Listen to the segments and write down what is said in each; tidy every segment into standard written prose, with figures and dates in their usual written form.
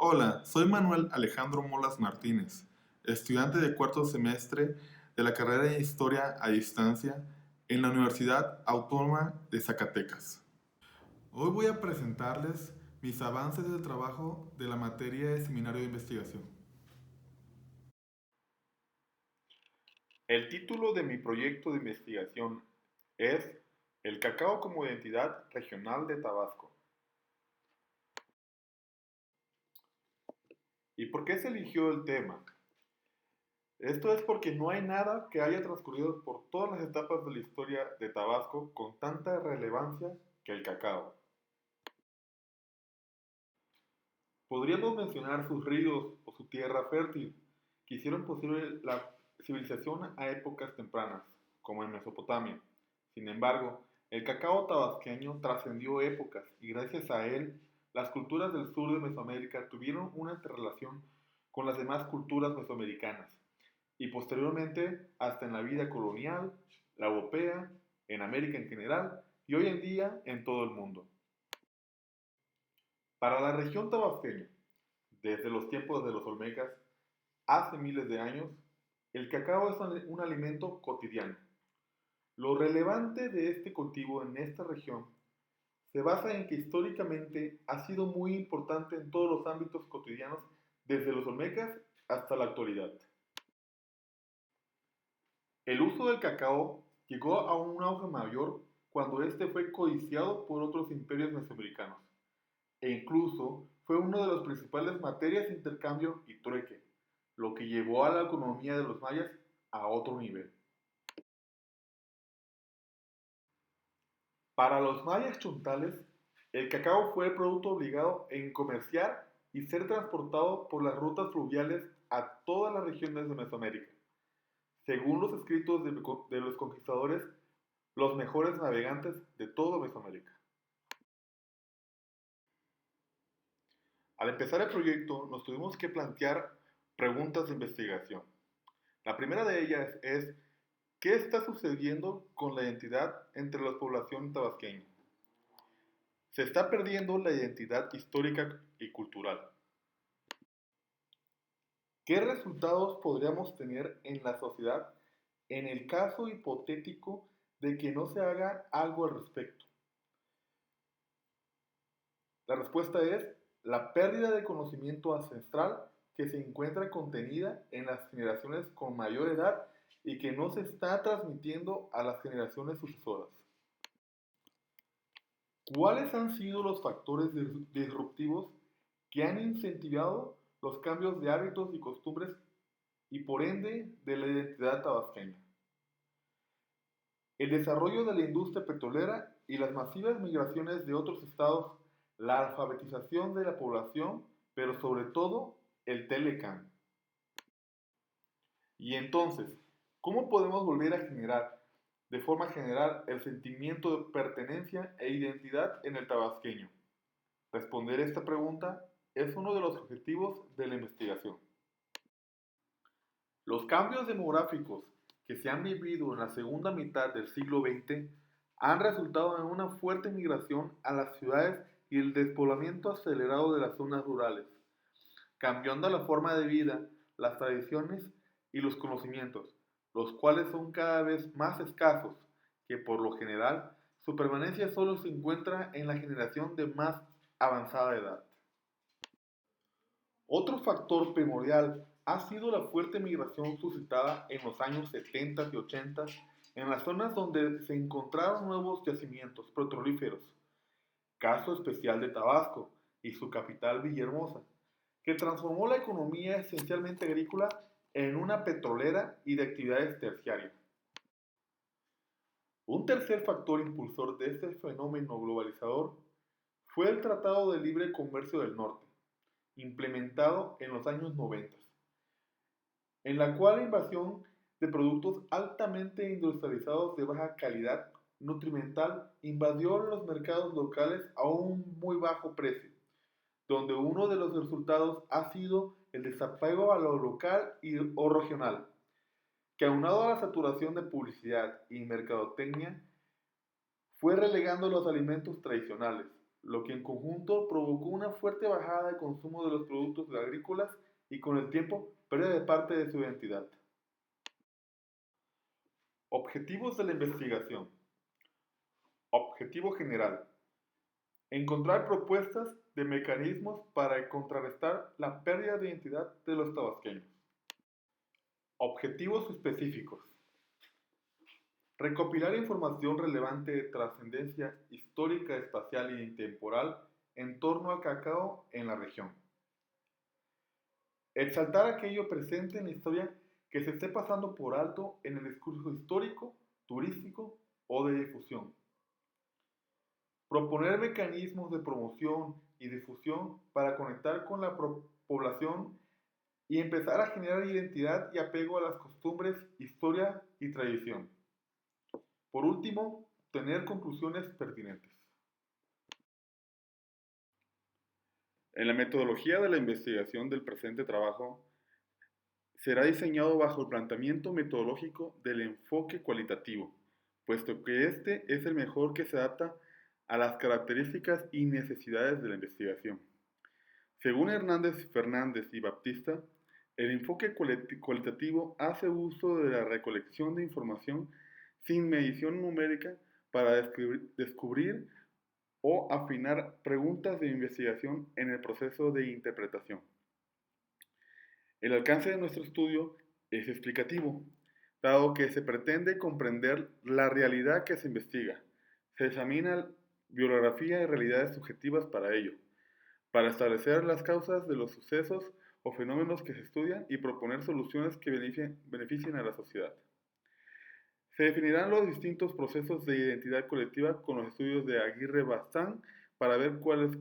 Hola, soy Manuel Alejandro Molas Martínez, estudiante de cuarto semestre de la carrera de Historia a Distancia en la Universidad Autónoma de Zacatecas. Hoy voy a presentarles mis avances del trabajo de la materia de Seminario de Investigación. El título de mi proyecto de investigación es El cacao como identidad regional de Tabasco. ¿Y por qué se eligió el tema? Esto es porque no hay nada que haya transcurrido por todas las etapas de la historia de Tabasco con tanta relevancia que el cacao. Podríamos mencionar sus ríos o su tierra fértil, que hicieron posible la civilización a épocas tempranas, como en Mesopotamia. Sin embargo, el cacao tabasqueño trascendió épocas y gracias a él, las culturas del sur de Mesoamérica tuvieron una interrelación con las demás culturas mesoamericanas y posteriormente hasta en la vida colonial, la europea, en América en general y hoy en día en todo el mundo. Para la región tabasqueña, desde los tiempos de los olmecas, hace miles de años, el cacao es un alimento cotidiano. Lo relevante de este cultivo en esta región se basa en que históricamente ha sido muy importante en todos los ámbitos cotidianos desde los olmecas hasta la actualidad. El uso del cacao llegó a un auge mayor cuando este fue codiciado por otros imperios mesoamericanos e incluso fue una de las principales materias de intercambio y trueque, lo que llevó a la economía de los mayas a otro nivel. Para los mayas chontales, el cacao fue el producto obligado en comerciar y ser transportado por las rutas fluviales a todas las regiones de Mesoamérica. Según los escritos de los conquistadores, los mejores navegantes de toda Mesoamérica. Al empezar el proyecto, nos tuvimos que plantear preguntas de investigación. La primera de ellas es, ¿qué está sucediendo con la identidad entre la población tabasqueña? Se está perdiendo la identidad histórica y cultural. ¿Qué resultados podríamos tener en la sociedad en el caso hipotético de que no se haga algo al respecto? La respuesta es la pérdida de conocimiento ancestral que se encuentra contenida en las generaciones con mayor edad y que no se está transmitiendo a las generaciones sucesoras. ¿Cuáles han sido los factores disruptivos que han incentivado los cambios de hábitos y costumbres y por ende de la identidad tabasqueña? El desarrollo de la industria petrolera y las masivas migraciones de otros estados, la alfabetización de la población, pero sobre todo el Telecán. Y entonces, ¿cómo podemos volver a generar de forma general el sentimiento de pertenencia e identidad en el tabasqueño? Responder esta pregunta es uno de los objetivos de la investigación. Los cambios demográficos que se han vivido en la segunda mitad del siglo XX han resultado en una fuerte migración a las ciudades y el despoblamiento acelerado de las zonas rurales, cambiando la forma de vida, las tradiciones y los conocimientos, los cuales son cada vez más escasos, que por lo general su permanencia solo se encuentra en la generación de más avanzada edad. Otro factor primordial ha sido la fuerte migración suscitada en los años 70 y 80 en las zonas donde se encontraron nuevos yacimientos petrolíferos, caso especial de Tabasco y su capital Villahermosa, que transformó la economía esencialmente agrícola en una petrolera y de actividades terciarias. Un tercer factor impulsor de este fenómeno globalizador fue el Tratado de Libre Comercio del Norte, implementado en los años 90, en la cual la invasión de productos altamente industrializados de baja calidad nutrimental invadió los mercados locales a un muy bajo precio, donde uno de los resultados ha sido el desapego a lo local o regional, que aunado a la saturación de publicidad y mercadotecnia, fue relegando los alimentos tradicionales, lo que en conjunto provocó una fuerte bajada de consumo de los productos agrícolas y con el tiempo pérdida de parte de su identidad. Objetivos de la investigación. Objetivo general. Encontrar propuestas de mecanismos para contrarrestar la pérdida de identidad de los tabasqueños. Objetivos específicos. Recopilar información relevante de trascendencia histórica, espacial y temporal en torno al cacao en la región. Exaltar aquello presente en la historia que se esté pasando por alto en el discurso histórico, turístico o de difusión. Proponer mecanismos de promoción y difusión para conectar con la población y empezar a generar identidad y apego a las costumbres, historia y tradición. Por último, tener conclusiones pertinentes. En la metodología de la investigación del presente trabajo, será diseñado bajo el planteamiento metodológico del enfoque cualitativo, puesto que este es el mejor que se adapta a las características y necesidades de la investigación. Según Hernández, Fernández y Baptista, el enfoque cualitativo hace uso de la recolección de información sin medición numérica para descubrir o afinar preguntas de investigación en el proceso de interpretación. El alcance de nuestro estudio es explicativo, dado que se pretende comprender la realidad que se investiga. Se examina bibliografía y realidades subjetivas para ello, para establecer las causas de los sucesos o fenómenos que se estudian y proponer soluciones que beneficien a la sociedad. Se definirán los distintos procesos de identidad colectiva con los estudios de Aguirre-Bazán para ver cuáles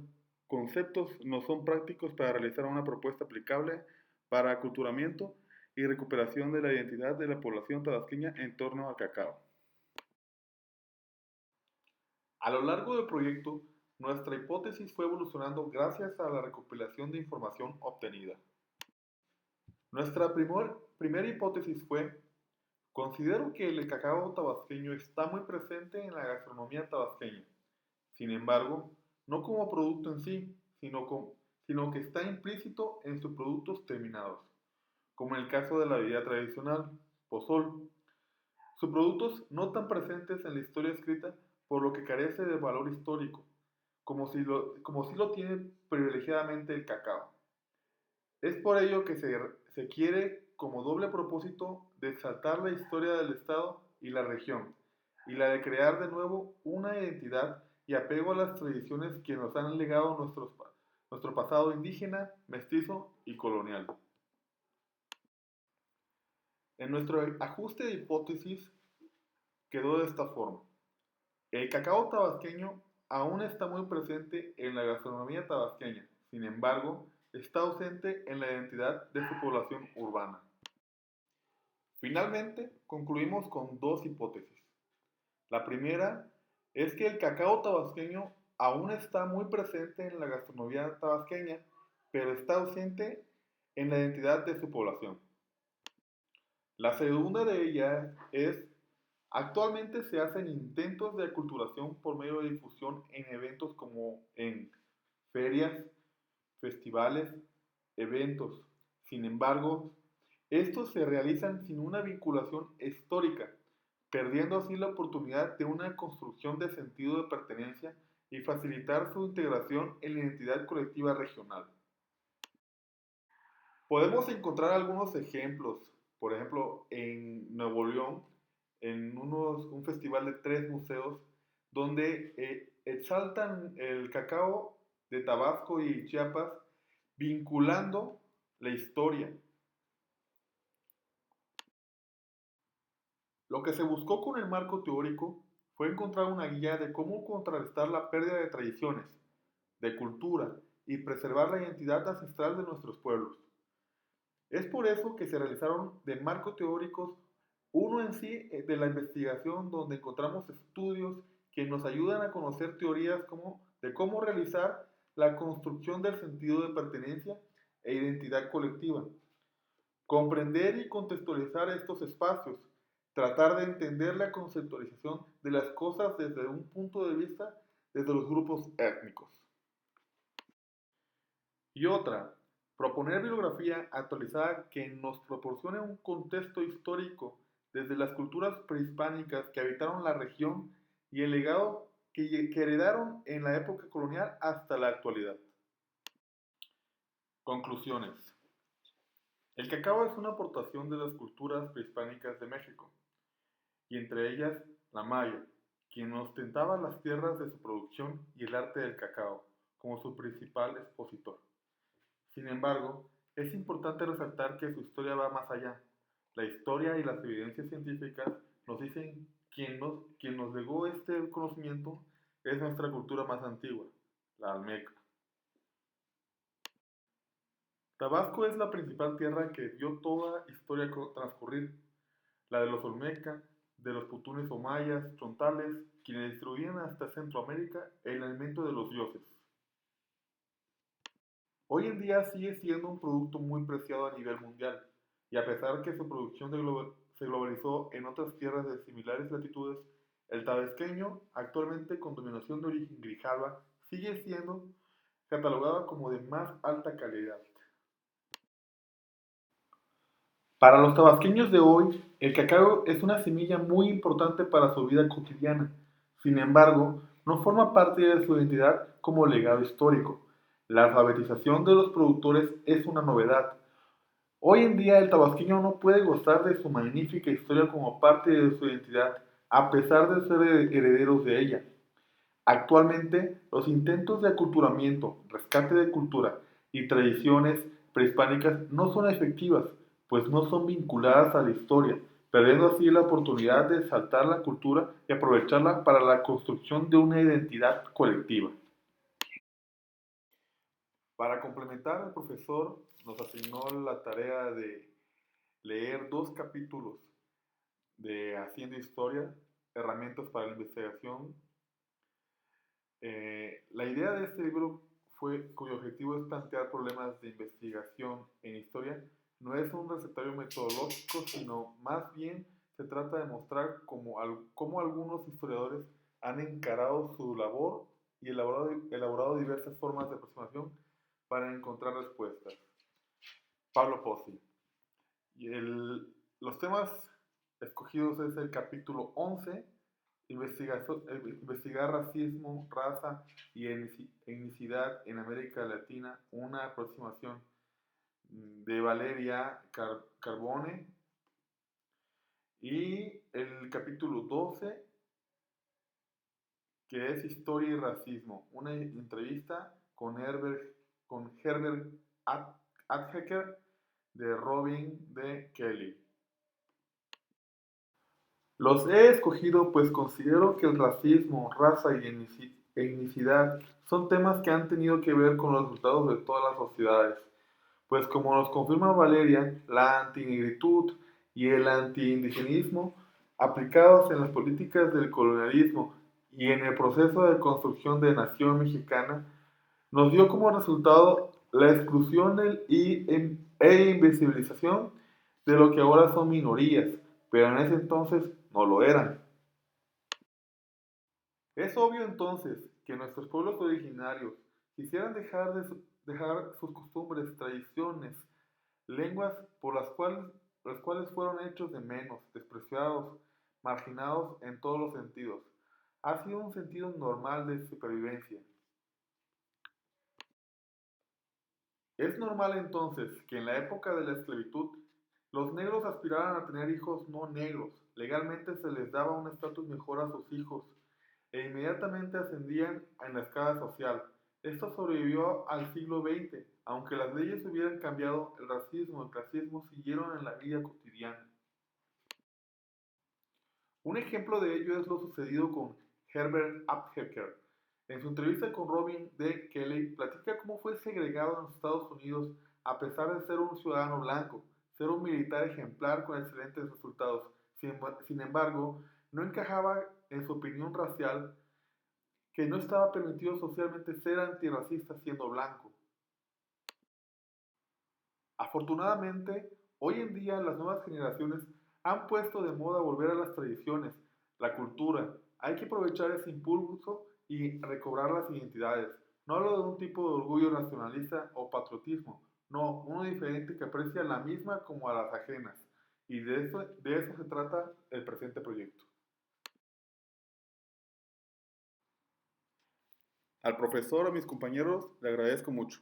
conceptos no son prácticos para realizar una propuesta aplicable para aculturamiento y recuperación de la identidad de la población tabasqueña en torno al cacao. A lo largo del proyecto, nuestra hipótesis fue evolucionando gracias a la recopilación de información obtenida. Nuestra primera hipótesis fue: considero que el cacao tabasqueño está muy presente en la gastronomía tabasqueña. Sin embargo, no como producto en sí, sino que está implícito en sus productos terminados, como en el caso de la bebida tradicional, pozol. Sus productos no tan presentes en la historia escrita, por lo que carece de valor histórico, como si lo tiene privilegiadamente el cacao. Es por ello que se quiere como doble propósito de exaltar la historia del Estado y la región, y la de crear de nuevo una identidad y apego a las tradiciones que nos han legado nuestro pasado indígena, mestizo y colonial. En nuestro ajuste de hipótesis quedó de esta forma: el cacao tabasqueño aún está muy presente en la gastronomía tabasqueña, sin embargo, está ausente en la identidad de su población urbana. Finalmente, concluimos con dos hipótesis. La primera es que el cacao tabasqueño aún está muy presente en la gastronomía tabasqueña, pero está ausente en la identidad de su población. La segunda de ellas es: actualmente se hacen intentos de aculturación por medio de difusión en eventos como en ferias, festivales, eventos. Sin embargo, estos se realizan sin una vinculación histórica, perdiendo así la oportunidad de una construcción de sentido de pertenencia y facilitar su integración en la identidad colectiva regional. Podemos encontrar algunos ejemplos, por ejemplo, en Nuevo León, en un festival de 3 museos, donde exaltan el cacao de Tabasco y Chiapas, vinculando la historia. Lo que se buscó con el marco teórico fue encontrar una guía de cómo contrarrestar la pérdida de tradiciones, de cultura y preservar la identidad ancestral de nuestros pueblos. Es por eso que se realizaron de marcos teóricos uno en sí de la investigación, donde encontramos estudios que nos ayudan a conocer teorías de cómo realizar la construcción del sentido de pertenencia e identidad colectiva. Comprender y contextualizar estos espacios, tratar de entender la conceptualización de las cosas desde un punto de vista desde los grupos étnicos. Y otra, proponer bibliografía actualizada que nos proporcione un contexto histórico desde las culturas prehispánicas que habitaron la región y el legado que heredaron en la época colonial hasta la actualidad. Conclusiones. El cacao es una aportación de las culturas prehispánicas de México, y entre ellas la maya, quien ostentaba las tierras de su producción y el arte del cacao como su principal expositor. Sin embargo, es importante resaltar que su historia va más allá. La historia y las evidencias científicas nos dicen quien nos legó este conocimiento es nuestra cultura más antigua, la Olmeca. Tabasco es la principal tierra que vio toda historia transcurrir, la de los Olmeca, de los putunes o mayas, chontales, quienes distribuían hasta Centroamérica el alimento de los dioses. Hoy en día sigue siendo un producto muy preciado a nivel mundial, y a pesar que su producción se globalizó en otras tierras de similares latitudes, el tabasqueño, actualmente con denominación de origen Grijalva, sigue siendo catalogado como de más alta calidad. Para los tabasqueños de hoy, el cacao es una semilla muy importante para su vida cotidiana. Sin embargo, no forma parte de su identidad como legado histórico. La alfabetización de los productores es una novedad. Hoy en día el tabasqueño no puede gozar de su magnífica historia como parte de su identidad, a pesar de ser herederos de ella. Actualmente, los intentos de aculturamiento, rescate de cultura y tradiciones prehispánicas no son efectivas, pues no son vinculadas a la historia, perdiendo así la oportunidad de exaltar la cultura y aprovecharla para la construcción de una identidad colectiva. Para complementar, el profesor nos asignó la tarea de leer 2 capítulos de Haciendo Historia, herramientas para la investigación. La idea de este libro cuyo objetivo es plantear problemas de investigación en historia, no es un recetario metodológico, sino más bien se trata de mostrar cómo algunos historiadores han encarado su labor y elaborado diversas formas de aproximación para encontrar respuestas. Pablo Pozzi. Los temas escogidos es el capítulo 11, investigar racismo, raza y etnicidad en América Latina, una aproximación de Valeria Carbone, y el capítulo 12, que es historia y racismo, una entrevista con Herbert Adhecker de Robin D. Kelly. Los he escogido pues considero que el racismo, raza y etnicidad son temas que han tenido que ver con los resultados de todas las sociedades, pues como nos confirma Valeria, la antinegritud y el antiindigenismo aplicados en las políticas del colonialismo y en el proceso de construcción de nación mexicana, nos dio como resultado la exclusión e invisibilización de lo que ahora son minorías, pero en ese entonces no lo eran. Es obvio entonces que nuestros pueblos originarios quisieran dejar sus costumbres, tradiciones, lenguas por las cuales fueron hechos de menos, despreciados, marginados en todos los sentidos. Ha sido un sentido normal de supervivencia. Es normal entonces que en la época de la esclavitud los negros aspiraran a tener hijos no negros. Legalmente se les daba un estatus mejor a sus hijos e inmediatamente ascendían en la escala social. Esto sobrevivió al siglo XX. Aunque las leyes hubieran cambiado, el racismo y el clasismo siguieron en la vida cotidiana. Un ejemplo de ello es lo sucedido con Herbert Aptheker. En su entrevista con Robin D. Kelly, platica cómo fue segregado en los Estados Unidos a pesar de ser un ciudadano blanco, ser un militar ejemplar con excelentes resultados. Sin embargo, no encajaba en su opinión racial que no estaba permitido socialmente ser antirracista siendo blanco. Afortunadamente, hoy en día las nuevas generaciones han puesto de moda volver a las tradiciones, la cultura. Hay que aprovechar ese impulso y recobrar las identidades. No hablo de un tipo de orgullo nacionalista o patriotismo, no, uno diferente que aprecia la misma como a las ajenas. Y de eso se trata el presente proyecto. Al profesor, a mis compañeros, le agradezco mucho.